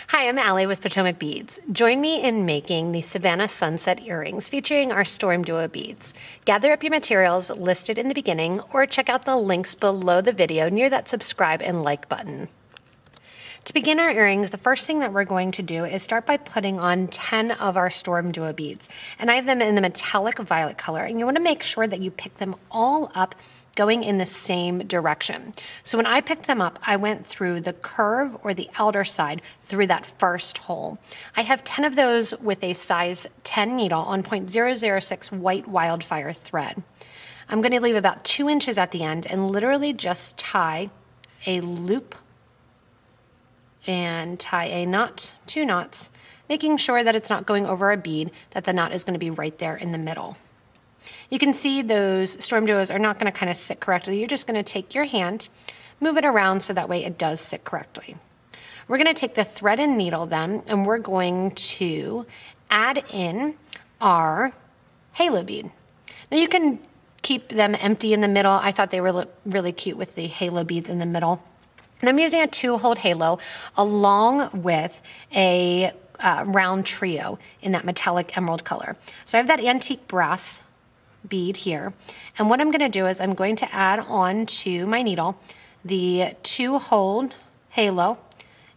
Hi, I'm Allie with PotomacBeads. Join me in making the Savannah Sunset Earrings featuring our StormDuo beads. Gather up your materials listed in the beginning or check out the links below the video near that subscribe and like button. To begin our earrings, the first thing that we're going to do is start by putting on 10 of our StormDuo beads. And I have them in the metallic violet color, and you want to make sure that you pick them all up going in the same direction. So when I picked them up, I went through the curve or the outer side through that first hole. I have 10 of those with a size 10 needle on 0.006 white wildfire thread. I'm going to leave about 2 inches at the end and literally just tie a loop and tie a knot, 2 knots, making sure that it's not going over a bead, that the knot is going to be right there in the middle. You can see those StormDuos are not going to kind of sit correctly. You're just going to take your hand, move it around so that way it does sit correctly. We're going to take the thread and needle then, and we're going to add in our Halo bead. Now you can keep them empty in the middle. I thought they were really cute with the Halo beads in the middle. And I'm using a 2-hole halo along with a RounTrio in that metallic emerald color. So I have that antique brass bead here, and what I'm going to do is I'm going to add on to my needle the 2-hole halo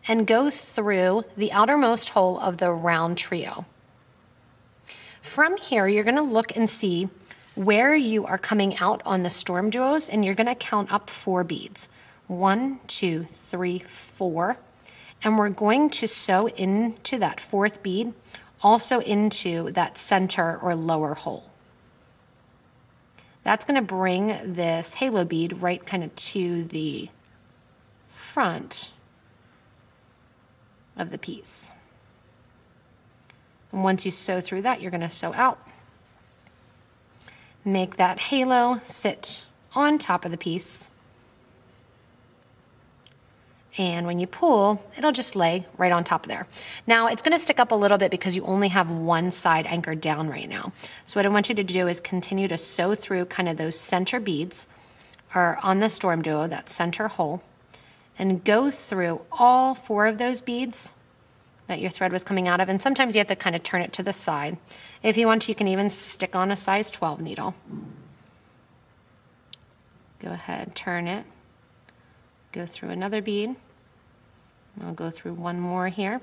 and go through the outermost hole of the RounTrio. From here, you're going to look and see where you are coming out on the StormDuos, and you're going to count up 4 beads. 1, 2, 3, 4, and we're going to sew into that 4th bead, also into that center or lower hole. That's going to bring this halo bead right kind of to the front of the piece. And once you sew through that, you're going to sew out. Make that halo sit on top of the piece. And when you pull, it'll just lay right on top of there. Now, it's going to stick up a little bit because you only have one side anchored down right now. So what I want you to do is continue to sew through kind of those center beads, or on the StormDuo, that center hole, and go through all 4 of those beads that your thread was coming out of. And sometimes you have to kind of turn it to the side. If you want to, you can even stick on a size 12 needle. Go ahead, turn it, go through another bead. I'll go through one more here.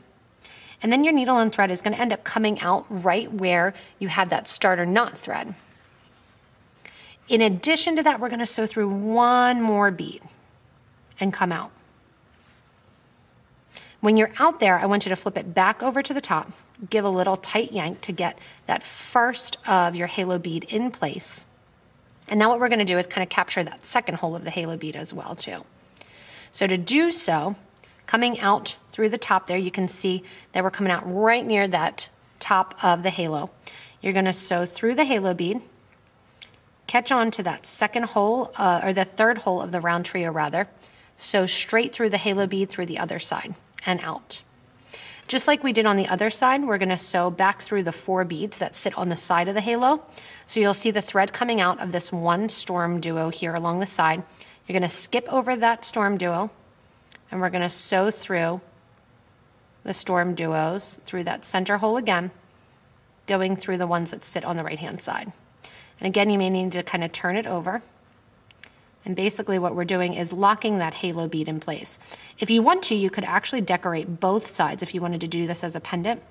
And then your needle and thread is going to end up coming out right where you had that starter knot thread. In addition to that, we're going to sew through one more bead and come out. When you're out there, I want you to flip it back over to the top, give a little tight yank to get that first of your halo bead in place. And now what we're going to do is kind of capture that second hole of the halo bead as well too. So to do so, coming out through the top there, you can see that we're coming out right near that top of the halo. You're going to sew through the halo bead, catch on to that second hole, or the third hole of the RounTrio rather, sew straight through the halo bead through the other side and out. Just like we did on the other side, we're going to sew back through the 4 beads that sit on the side of the halo. So you'll see the thread coming out of this one StormDuo here along the side. You're going to skip over that StormDuo, and we're going to sew through the StormDuos through that center hole again, going through the ones that sit on the right-hand side. And again, you may need to kind of turn it over. And basically what we're doing is locking that halo bead in place. If you want to, you could actually decorate both sides. If you wanted to do this as a pendant,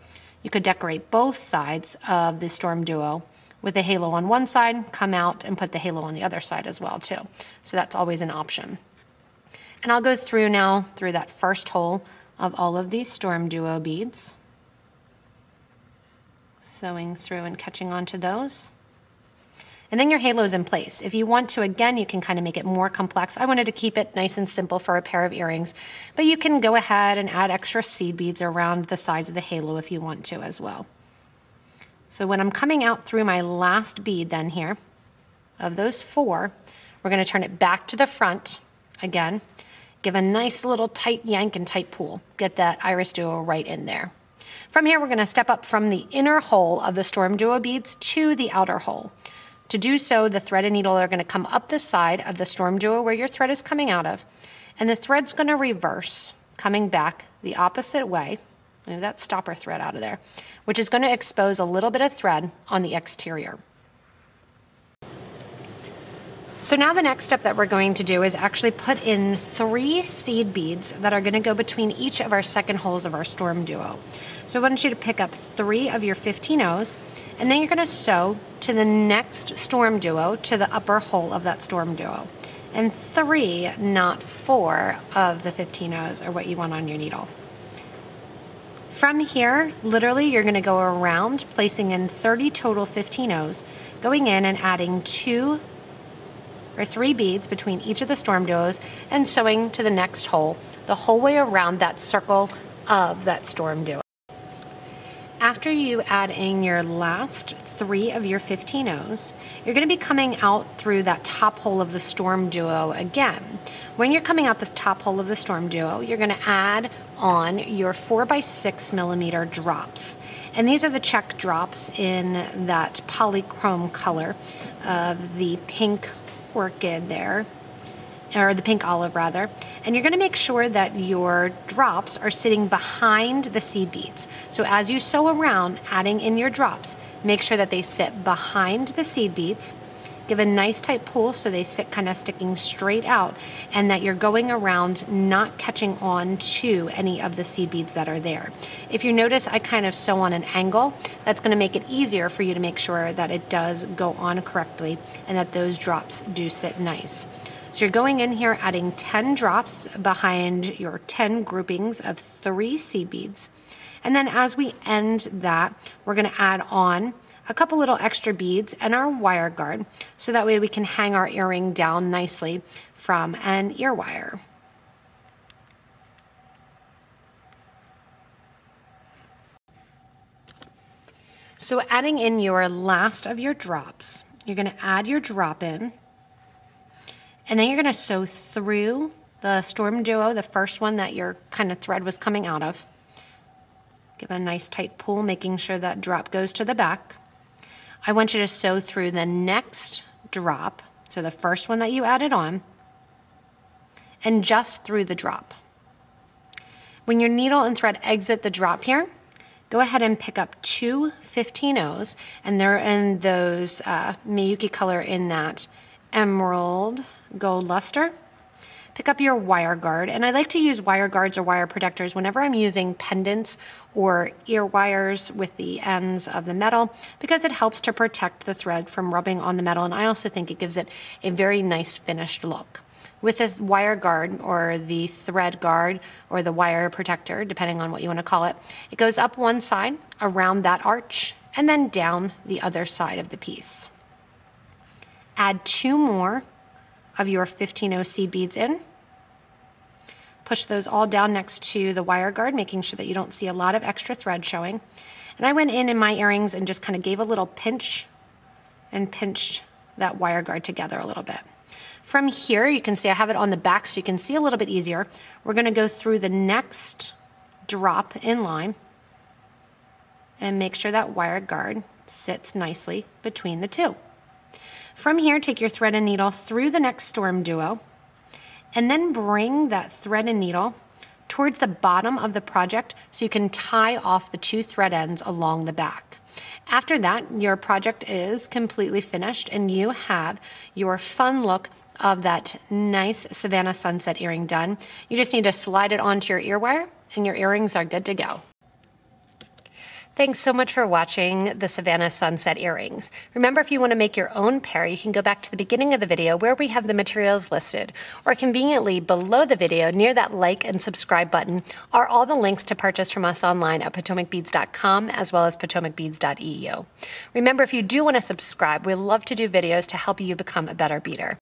you could decorate both sides of the StormDuo with the halo on one side, come out and put the halo on the other side as well too. So that's always an option. And I'll go through now through that first hole of all of these StormDuo beads, sewing through and catching onto those. And then your halo's in place. If you want to, again, you can kind of make it more complex. I wanted to keep it nice and simple for a pair of earrings, but you can go ahead and add extra seed beads around the sides of the halo if you want to as well. So when I'm coming out through my last bead then here, of those 4, we're going to turn it back to the front again. Give a nice little tight yank and tight pull. Get that Iris Duo right in there. From here, we're going to step up from the inner hole of the StormDuo beads to the outer hole. To do so, the thread and needle are going to come up the side of the StormDuo where your thread is coming out of, and the thread's going to reverse, coming back the opposite way Move that stopper thread out of there, which is going to expose a little bit of thread on the exterior. So now the next step that we're going to do is actually put in 3 seed beads that are going to go between each of our second holes of our StormDuo. So I want you to pick up 3 of your 15-0s, and then you're going to sew to the next StormDuo to the upper hole of that StormDuo. And 3, not 4, of the 15-0s are what you want on your needle. From here, literally, you're going to go around, placing in 30 total 15-0s, going in and adding 2 or 3 beads between each of the StormDuos and sewing to the next hole, the whole way around that circle of that StormDuo. After you add in your last 3 of your 15-0s, you're going to be coming out through that top hole of the StormDuo again. When you're coming out the top hole of the StormDuo, you're going to add on your 4x6mm drops. And these are the Czech drops in that polychrome color of the pink orchid there, or the pink olive rather. And you're going to make sure that your drops are sitting behind the seed beads. So as you sew around, adding in your drops, make sure that they sit behind the seed beads. Give a nice tight pull so they sit kind of sticking straight out, and that you're going around not catching on to any of the seed beads that are there. If you notice, I kind of sew on an angle. That's going to make it easier for you to make sure that it does go on correctly and that those drops do sit nice. So you're going in here adding 10 drops behind your 10 groupings of 3 seed beads. And then as we end that, we're going to add on a couple little extra beads and our wire guard, so that way we can hang our earring down nicely from an ear wire. So adding in your last of your drops, you're going to add your drop in, and then you're going to sew through the StormDuo, the first one that your kind of thread was coming out of. Give a nice tight pull, making sure that drop goes to the back. I want you to sew through the next drop, so the first one that you added on, and just through the drop. When your needle and thread exit the drop here, go ahead and pick up 2 15-0s, and they're in those Miyuki color in that emerald gold luster. Pick up your wire guard, and I like to use wire guards or wire protectors whenever I'm using pendants or ear wires with the ends of the metal, because it helps to protect the thread from rubbing on the metal, and I also think it gives it a very nice finished look. With this wire guard or the thread guard or the wire protector, depending on what you want to call it, it goes up one side around that arch and then down the other side of the piece. Add 2 more of your 15-0 seed beads in. Push those all down next to the wire guard, making sure that you don't see a lot of extra thread showing. And I went in my earrings and just kind of gave a little pinch and pinched that wire guard together a little bit. From here, you can see I have it on the back so you can see a little bit easier. We're going to go through the next drop in line and make sure that wire guard sits nicely between the 2. From here, take your thread and needle through the next StormDuo, and then bring that thread and needle towards the bottom of the project so you can tie off the 2 thread ends along the back. After that, your project is completely finished and you have your fun look of that nice Savannah Sunset earring done. You just need to slide it onto your ear wire and your earrings are good to go. Thanks so much for watching the Savannah Sunset Earrings. Remember, if you want to make your own pair, you can go back to the beginning of the video where we have the materials listed, or conveniently below the video near that like and subscribe button are all the links to purchase from us online at PotomacBeads.com as well as PotomacBeads.eu. Remember, if you do want to subscribe, we love to do videos to help you become a better beader.